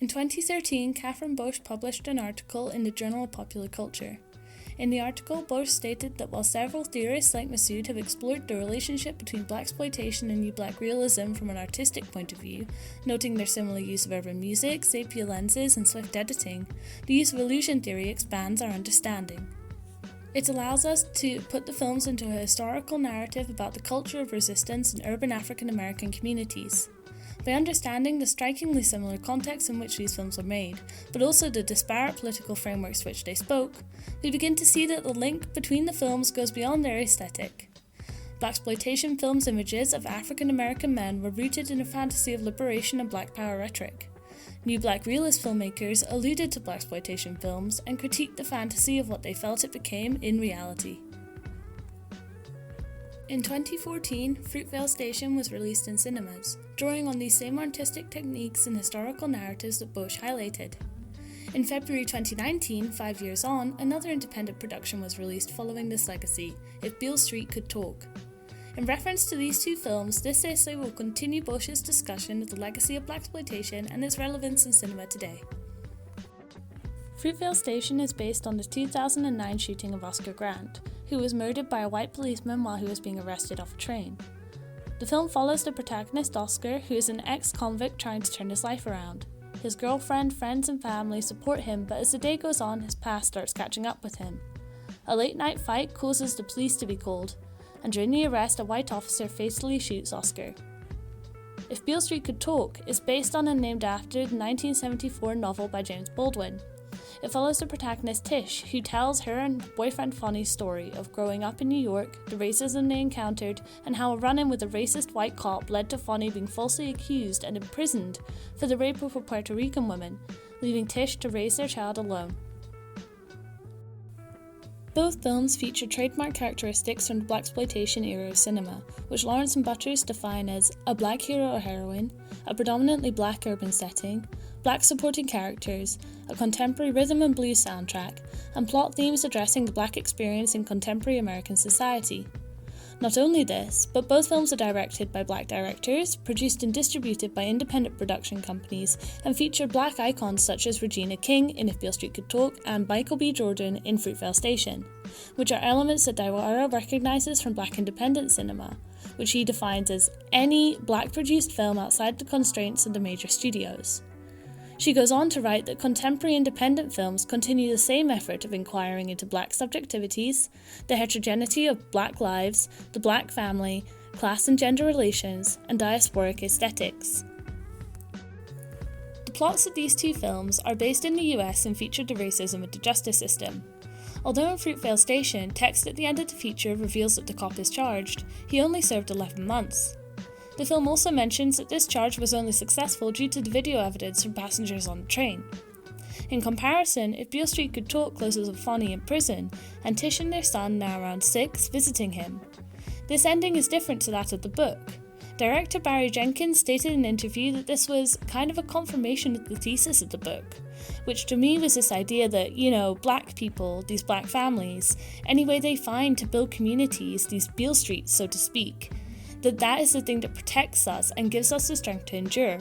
In 2013, Catherine Bosch published an article in the Journal of Popular Culture. In the article, Bosch stated that while several theorists like Massoud have explored the relationship between blaxploitation and new black realism from an artistic point of view, noting their similar use of urban music, sepia lenses, and swift editing, the use of illusion theory expands our understanding. It allows us to put the films into a historical narrative about the culture of resistance in urban African American communities. By understanding the strikingly similar context in which these films were made, but also the disparate political frameworks which they spoke, we begin to see that the link between the films goes beyond their aesthetic. Blaxploitation films' images of African American men were rooted in a fantasy of liberation and black power rhetoric. New black realist filmmakers alluded to blaxploitation films and critiqued the fantasy of what they felt it became in reality. In 2014, Fruitvale Station was released in cinemas, drawing on these same artistic techniques and historical narratives that Bosch highlighted. In February 2019, 5 years on, another independent production was released following this legacy, If Beale Street Could Talk. In reference to these two films, this essay will continue Bosch's discussion of the legacy of blaxploitation and its relevance in cinema today. Fruitvale Station is based on the 2009 shooting of Oscar Grant, who was murdered by a white policeman while he was being arrested off a train. The film follows the protagonist Oscar, who is an ex-convict trying to turn his life around. His girlfriend, friends and family support him, but as the day goes on, his past starts catching up with him. A late-night fight causes the police to be called, and during the arrest a white officer fatally shoots Oscar. If Beale Street Could Talk is based on and named after the 1974 novel by James Baldwin. It follows the protagonist Tish, who tells her and boyfriend Fonny's story of growing up in New York, the racism they encountered, and how a run-in with a racist white cop led to Fonny being falsely accused and imprisoned for the rape of a Puerto Rican woman, leaving Tish to raise their child alone. Both films feature trademark characteristics from the blaxploitation era of cinema, which Lawrence and Butters define as a black hero or heroine, a predominantly black urban setting, black supporting characters, a contemporary rhythm and blues soundtrack, and plot themes addressing the black experience in contemporary American society. Not only this, but both films are directed by black directors, produced and distributed by independent production companies, and feature black icons such as Regina King in If Beale Street Could Talk and Michael B. Jordan in Fruitvale Station, which are elements that Daiwara recognises from black independent cinema, which he defines as any black-produced film outside the constraints of the major studios. She goes on to write that contemporary independent films continue the same effort of inquiring into black subjectivities, the heterogeneity of black lives, the black family, class and gender relations, and diasporic aesthetics. The plots of these two films are based in the US and feature the racism of the justice system. Although in Fruitvale Station, text at the end of the feature reveals that the cop is charged, he only served 11 months. The film also mentions that this charge was only successful due to the video evidence from passengers on the train. In comparison, If Beale Street Could Talk closes with Fonny in prison, and Tish and their son, now around 6, visiting him. This ending is different to that of the book. Director Barry Jenkins stated in an interview that this was kind of a confirmation of the thesis of the book, which to me was this idea that, black people, these black families, any way they find to build communities, these Beale Streets, so to speak, that is the thing that protects us and gives us the strength to endure.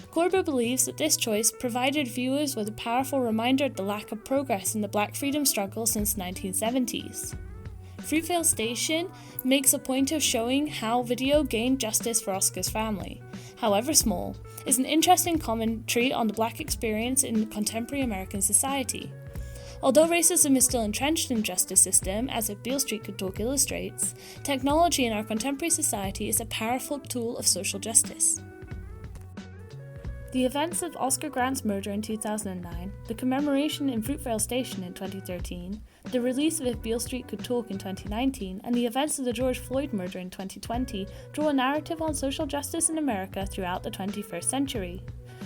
Korber believes that this choice provided viewers with a powerful reminder of the lack of progress in the black freedom struggle since the 1970s. Fruitvale Station makes a point of showing how video gained justice for Oscar's family, however small, is an interesting commentary on the black experience in contemporary American society. Although racism is still entrenched in the justice system, as If Beale Street Could Talk illustrates, technology in our contemporary society is a powerful tool of social justice. The events of Oscar Grant's murder in 2009, the commemoration in Fruitvale Station in 2013, the release of If Beale Street Could Talk in 2019, and the events of the George Floyd murder in 2020 draw a narrative on social justice in America throughout the 21st century.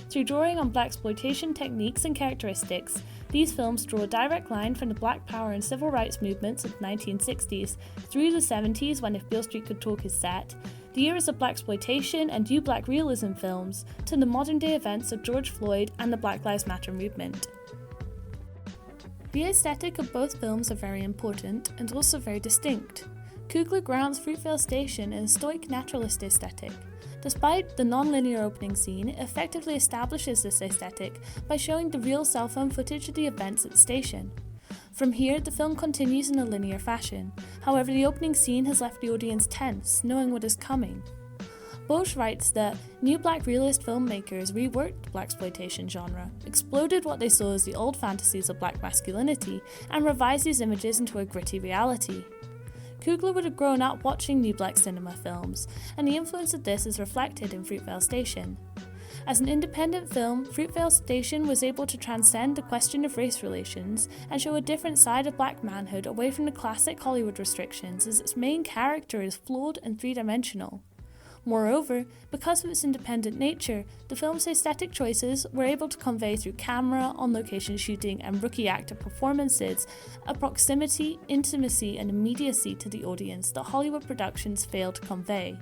Through drawing on blaxploitation techniques and characteristics, these films draw a direct line from the Black Power and Civil Rights movements of the 1960s through the 70s when If Beale Street Could Talk is set, the eras of blaxploitation and new black realism films, to the modern-day events of George Floyd and the Black Lives Matter movement. The aesthetic of both films are very important and also very distinct. Coogler grounds Fruitvale Station in a stoic naturalist aesthetic. Despite the non-linear opening scene, it effectively establishes this aesthetic by showing the real cell phone footage of the events at the station. From here, the film continues in a linear fashion. However, the opening scene has left the audience tense, knowing what is coming. Bosch writes that new black realist filmmakers reworked the blaxploitation genre, exploded what they saw as the old fantasies of black masculinity, and revised these images into a gritty reality. Coogler would have grown up watching new black cinema films, and the influence of this is reflected in Fruitvale Station. As an independent film, Fruitvale Station was able to transcend the question of race relations and show a different side of black manhood away from the classic Hollywood restrictions, as its main character is flawed and three-dimensional. Moreover, because of its independent nature, the film's aesthetic choices were able to convey through camera, on-location shooting, and rookie actor performances a proximity, intimacy, and immediacy to the audience that Hollywood productions failed to convey.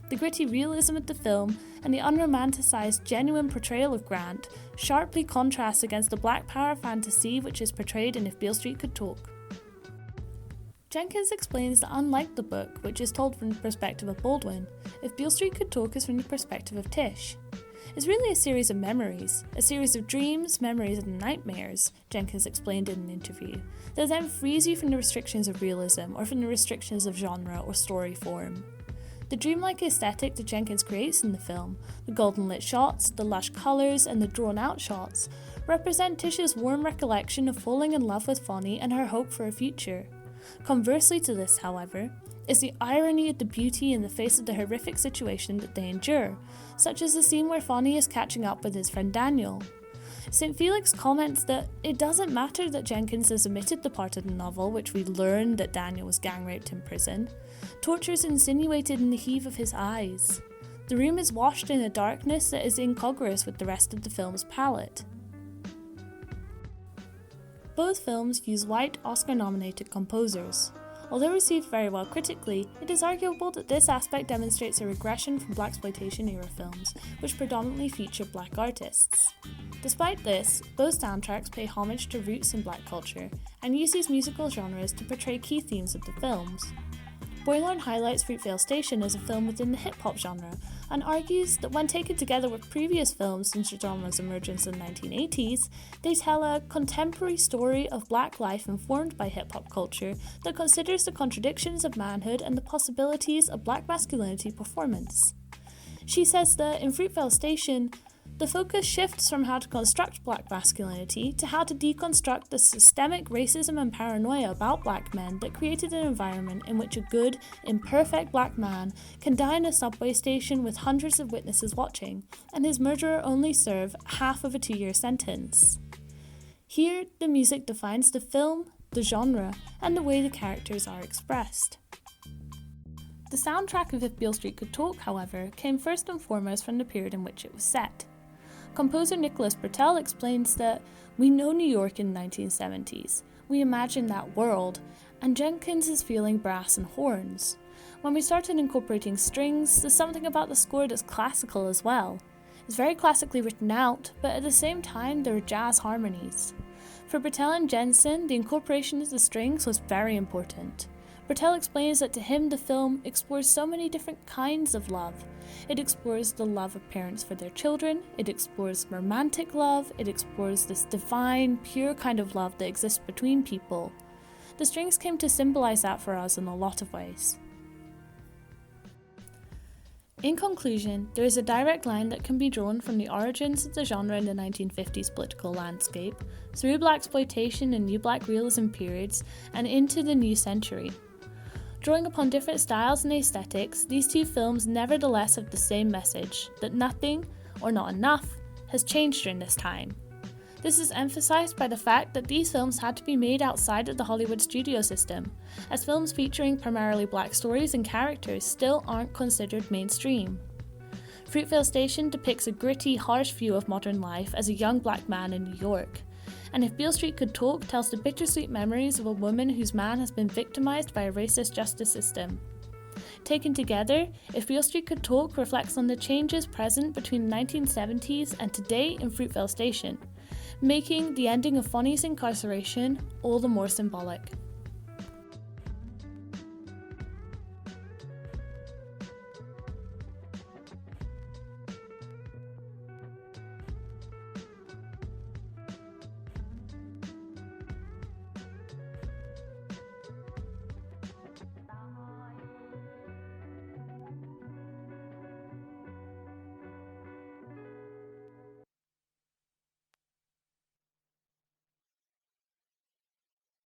The gritty realism of the film and the unromanticized, genuine portrayal of Grant sharply contrasts against the black power fantasy which is portrayed in If Beale Street Could Talk. Jenkins explains that unlike the book, which is told from the perspective of Baldwin, If Beale Street Could Talk is from the perspective of Tish. It's really a series of memories, a series of dreams, memories, and nightmares, Jenkins explained in an interview, that then frees you from the restrictions of realism or from the restrictions of genre or story form. The dreamlike aesthetic that Jenkins creates in the film, the golden lit shots, the lush colours, and the drawn out shots, represent Tish's warm recollection of falling in love with Fonny and her hope for a future. Conversely to this, however, is the irony of the beauty in the face of the horrific situation that they endure, such as the scene where Fonny is catching up with his friend Daniel. St. Felix comments that it doesn't matter that Jenkins has omitted the part of the novel which we learn that Daniel was gang raped in prison. Torture is insinuated in the heave of his eyes. The room is washed in a darkness that is incongruous with the rest of the film's palette. Both films use white Oscar-nominated composers. Although received very well critically, it is arguable that this aspect demonstrates a regression from blaxploitation-era films, which predominantly feature black artists. Despite this, both soundtracks pay homage to roots in black culture, and use these musical genres to portray key themes of the films. Boylorn highlights Fruitvale Station as a film within the hip-hop genre, and argues that when taken together with previous films since the genre's emergence in the 1980s, they tell a contemporary story of black life informed by hip-hop culture that considers the contradictions of manhood and the possibilities of black masculinity performance. She says that in Fruitvale Station, the focus shifts from how to construct black masculinity to how to deconstruct the systemic racism and paranoia about black men that created an environment in which a good, imperfect black man can die in a subway station with hundreds of witnesses watching, and his murderer only serve half of a 2-year sentence. Here, the music defines the film, the genre, and the way the characters are expressed. The soundtrack of If Beale Street Could Talk, however, came first and foremost from the period in which it was set. Composer Nicholas Bertel explains that we know New York in the 1970s, we imagine that world, and Jenkins is feeling brass and horns. When we started incorporating strings, there's something about the score that's classical as well. It's very classically written out, but at the same time there are jazz harmonies. For Bertel and Jensen, the incorporation of the strings was very important. Bertel explains that to him the film explores so many different kinds of love. It explores the love of parents for their children, it explores romantic love, it explores this divine, pure kind of love that exists between people. The strings came to symbolize that for us in a lot of ways. In conclusion, there is a direct line that can be drawn from the origins of the genre in the 1950s political landscape, through blaxploitation and new black realism periods, and into the new century. Drawing upon different styles and aesthetics, these two films nevertheless have the same message, that nothing, or not enough, has changed during this time. This is emphasized by the fact that these films had to be made outside of the Hollywood studio system, as films featuring primarily black stories and characters still aren't considered mainstream. Fruitvale Station depicts a gritty, harsh view of modern life as a young black man in New York. And If Beale Street Could Talk tells the bittersweet memories of a woman whose man has been victimized by a racist justice system. Taken together, If Beale Street Could Talk reflects on the changes present between the 1970s and today in Fruitvale Station, making the ending of Fonny's incarceration all the more symbolic.